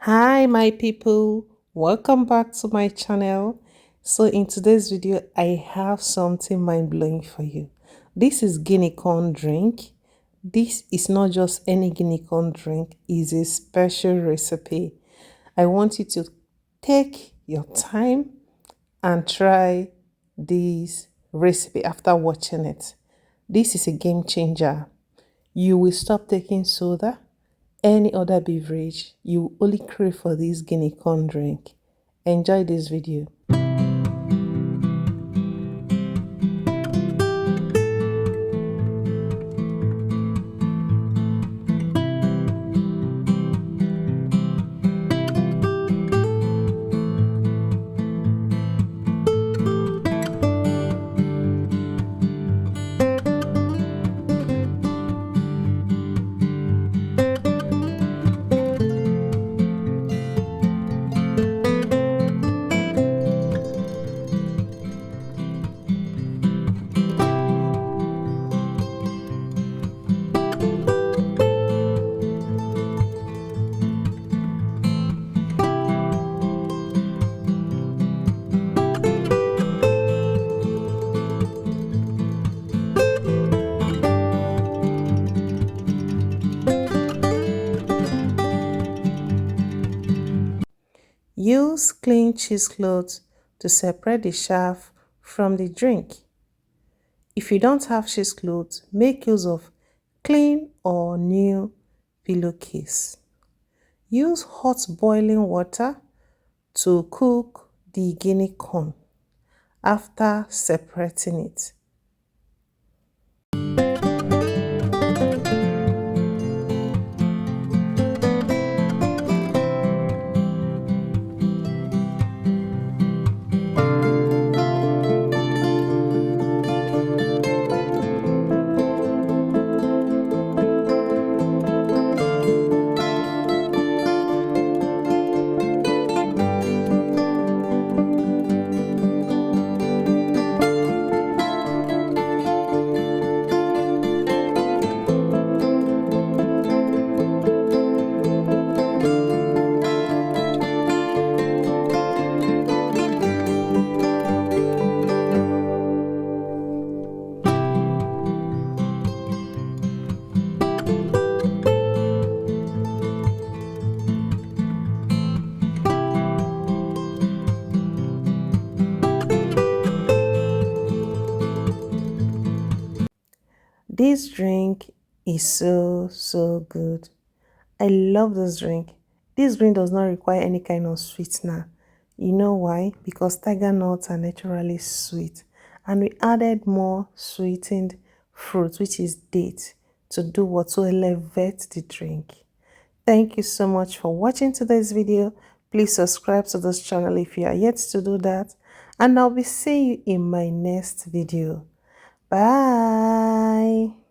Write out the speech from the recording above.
Hi my people, welcome back to my channel. So in today's video I have something mind-blowing for you. This is Guinea corn drink. This is not just any Guinea corn drink, it's a special recipe. I want you to take your time and try this recipe after watching it. This is a game changer. You will stop taking soda, any other beverage. You only crave for this Guinea corn drink. Enjoy this video. Use clean cheesecloth to separate the chaff from the drink. If you don't have cheesecloth, make use of clean or new pillowcase. Use hot boiling water to cook the Guinea corn after separating it. This drink is so good. I love this drink. This drink does not require any kind of sweetener. You know why? Because tiger nuts are naturally sweet, and we added more sweetened fruit, which is date, to do what? To elevate the drink. Thank you so much for watching today's video. Please subscribe to this channel if you are yet to do that, and I'll be seeing you in my next video. Bye.